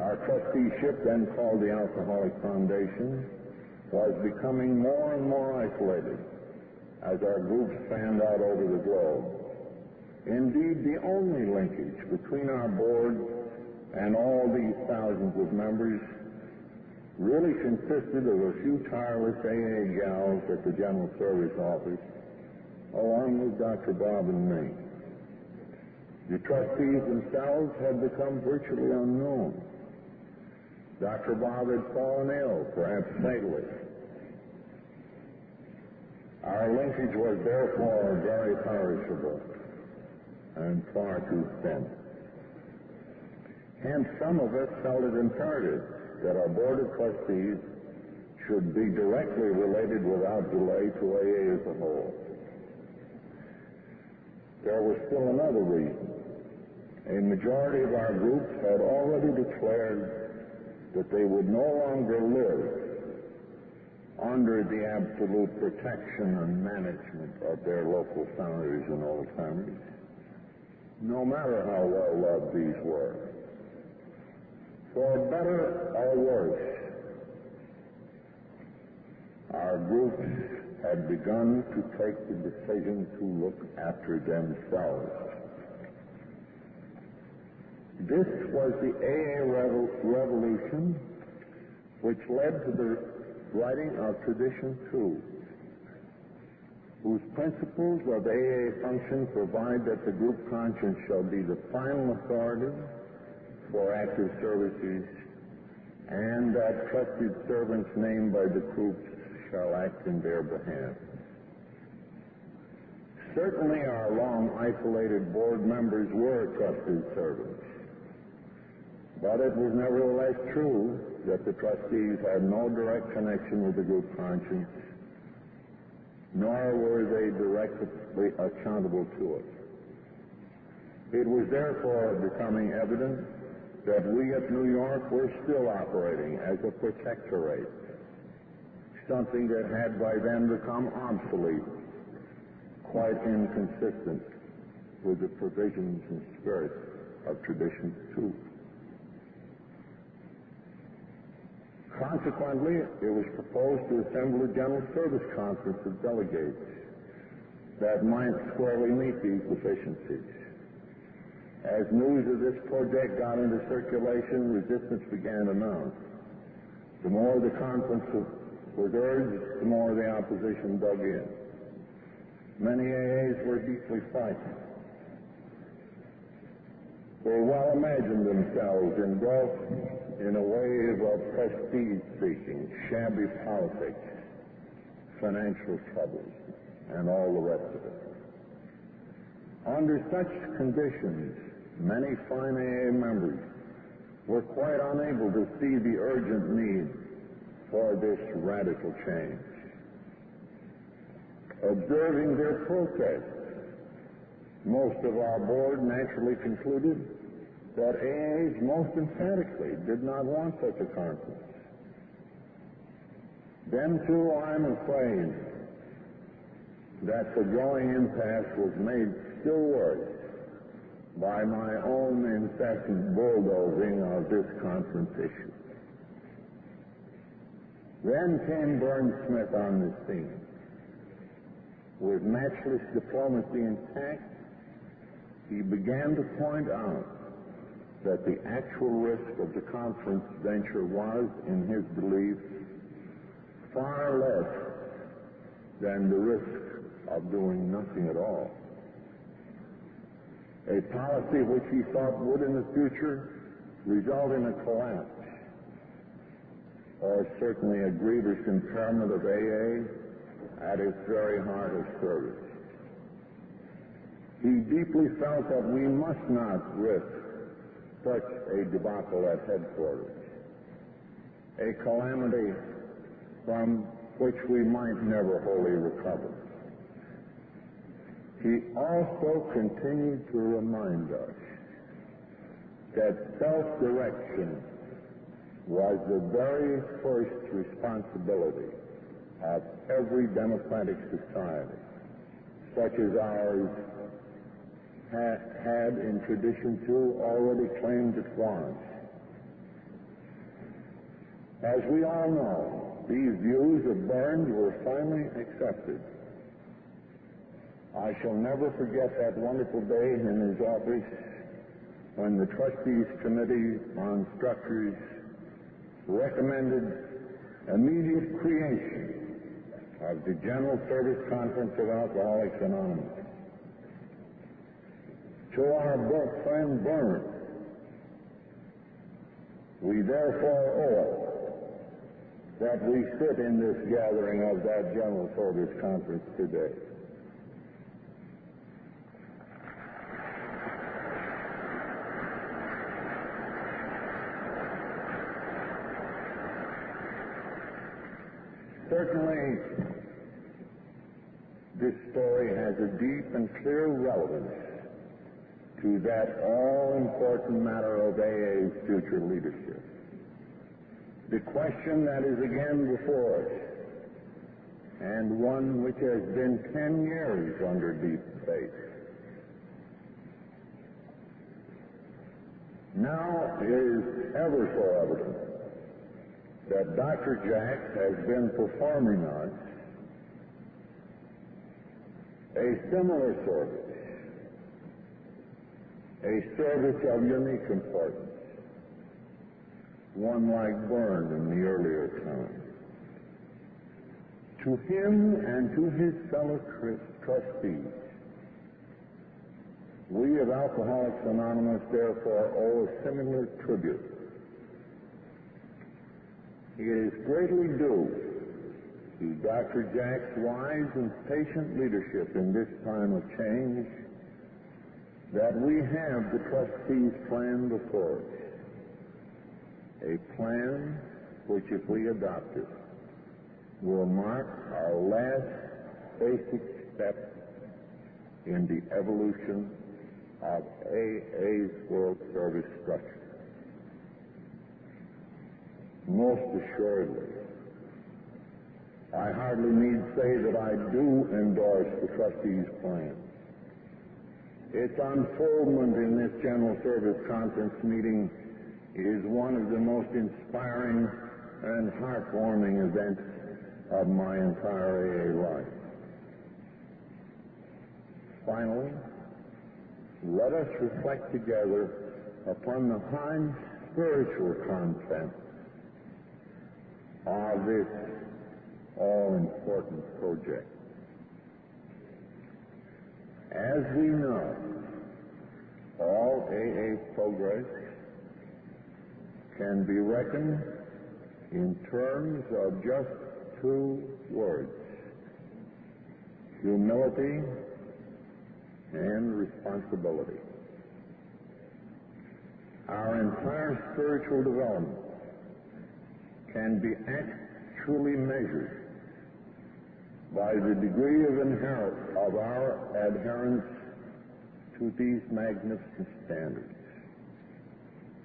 Our trusteeship, then called the Alcoholic Foundation, was becoming more and more isolated as our groups fanned out over the globe. Indeed, the only linkage between our board and all these thousands of members really consisted of a few tireless AA gals at the General Service Office, along with Dr. Bob and me. The trustees themselves had become virtually unknown. Dr. Bob had fallen ill, perhaps fatally. Our linkage was therefore very perishable and far too thin. Hence, some of us felt it imperative that our Board of Trustees should be directly related without delay to AA as a whole. There was still another reason. A majority of our groups had already declared that they would no longer live under the absolute protection and management of their local founders and old-timers, no matter how well-loved these were. For better or worse, our groups had begun to take the decision to look after themselves. This was the AA revolution which led to the writing of Tradition 2, whose principles of AA function provide that the group conscience shall be the final authority for active services, and that trusted servants named by the groups shall act in their behalf. Certainly our long isolated board members were trusted servants, but it was nevertheless true that the trustees had no direct connection with the group conscience, nor were they directly accountable to it. It was therefore becoming evident that we at New York were still operating as a protectorate, something that had by then become obsolete, quite inconsistent with the provisions and spirit of Tradition 2. Consequently, it was proposed to assemble a General Service Conference of delegates that might squarely meet these deficiencies. As news of this project got into circulation, resistance began to mount. The more the conference was urged, the more the opposition dug in. Many AAs were deeply frightened. They well imagined themselves engulfed in a wave of prestige-seeking, shabby politics, financial troubles, and all the rest of it. Under such conditions, many fine AA members were quite unable to see the urgent need for this radical change. Observing their protests, most of our board naturally concluded that AAs most emphatically did not want such a conference. Then, too, I'm afraid that the growing impasse was made still worse by my own incessant bulldozing of this conference issue. Then came Burns Smith on the scene. With matchless diplomacy intact, he began to point out that the actual risk of the conference venture was, in his belief, far less than the risk of doing nothing at all. A policy which he thought would in the future result in a collapse, or certainly a grievous impairment of AA at its very heart of service. He deeply felt that we must not risk such a debacle at headquarters, a calamity from which we might never wholly recover. He also continued to remind us that self-direction was the very first responsibility of every democratic society, such as ours had in Tradition 2 already claimed it was. As we all know, these views of Burns were finally accepted. I shall never forget that wonderful day in his office when the Trustees Committee on Structures recommended immediate creation of the General Service Conference of Alcoholics Anonymous. To our friend Burns, we therefore owe that we sit in this gathering of that General Service Conference today. Certainly, this story has a deep and clear relevance to that all-important matter of AA's future leadership. The question that is again before us, and one which has been 10 years under deep debate, now is ever so evident that Dr. Jack has been performing us a similar service, a service of unique importance, one like Burns in the earlier time. To him and to his fellow trustees, we of Alcoholics Anonymous therefore owe a similar tribute. It is greatly due to Dr. Jack's wise and patient leadership in this time of change that we have the trustees' plan before us. A plan which, if we adopt it, will mark our last basic step in the evolution of AA's World Service structure. Most assuredly, I hardly need say that I do endorse the trustees' plan. Its unfoldment in this General Service Conference meeting is one of the most inspiring and heartwarming events of my entire AA life. Finally, let us reflect together upon the high spiritual content of this all-important project. As we know, all AA progress can be reckoned in terms of just two words: humility and responsibility. Our entire spiritual development can be actually measured by the degree of our adherence to these magnificent standards.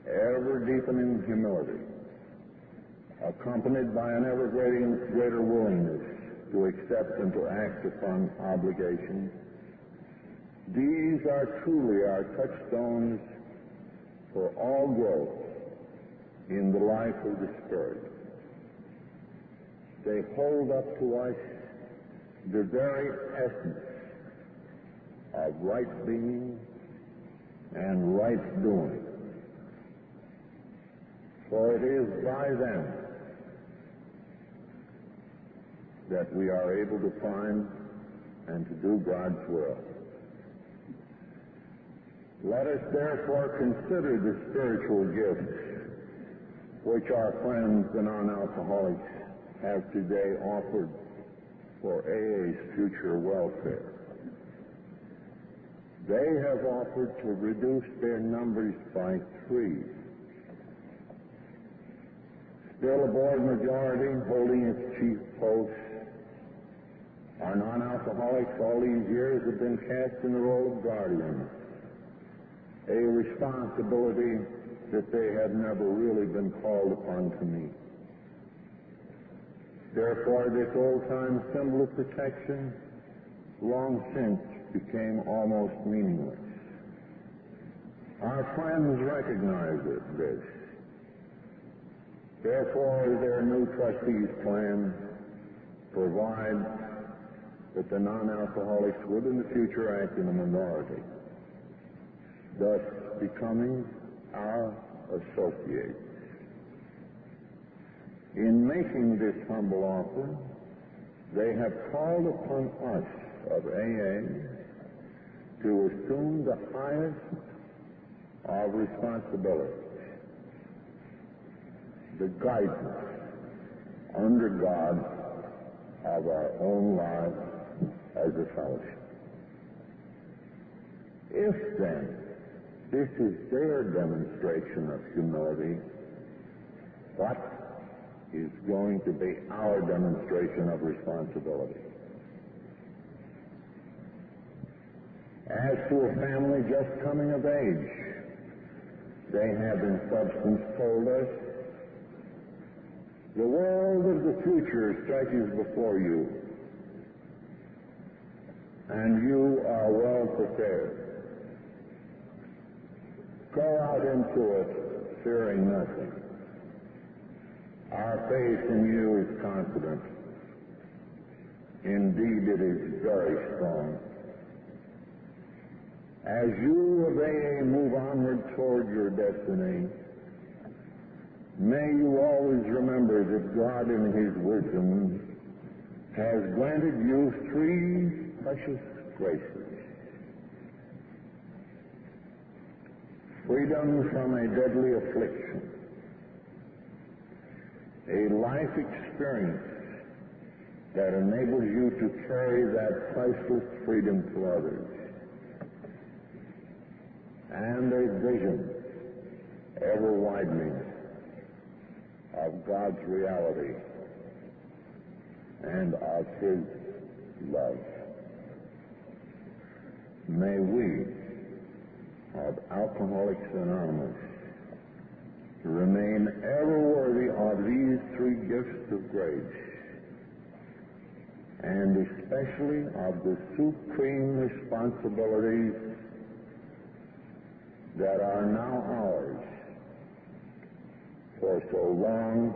Ever deepening humility, accompanied by an ever greater willingness to accept and to act upon obligations. These are truly our touchstones for all growth in the life of the Spirit. They hold up to us the very essence of right being and right doing. For it is by them that we are able to find and to do God's will. Let us therefore consider the spiritual gifts which our friends, the non-alcoholics, have today offered for AA's future welfare. They have offered to reduce their numbers by 3. Still a board majority holding its chief post. Our non-alcoholics all these years have been cast in the role of guardians, a responsibility that they have never really been called upon to meet. Therefore, this old-time symbol of protection long since became almost meaningless. Our friends recognize this. Therefore, their new trustees' plan provides that the non-alcoholics would in the future act in a minority, thus becoming our associates. In making this humble offer, they have called upon us of AA to assume the highest of responsibility, the guidance under God of our own lives as a fellowship. If then this is their demonstration of humility, what is going to be our demonstration of responsibility? As to a family just coming of age, they have in substance told us, the world of the future stretches before you, and you are well prepared. Go out into it fearing nothing. Our faith in you is confident. Indeed, it is very strong. As you of AA move onward toward your destiny, may you always remember that God in His wisdom has granted you three precious graces. Freedom from a deadly affliction, a life experience that enables you to carry that priceless freedom to others, and a vision ever widening of God's reality and of His love. May we of Alcoholics Anonymous remain ever worthy of these three gifts of grace, and especially of the supreme responsibilities that are now ours for so long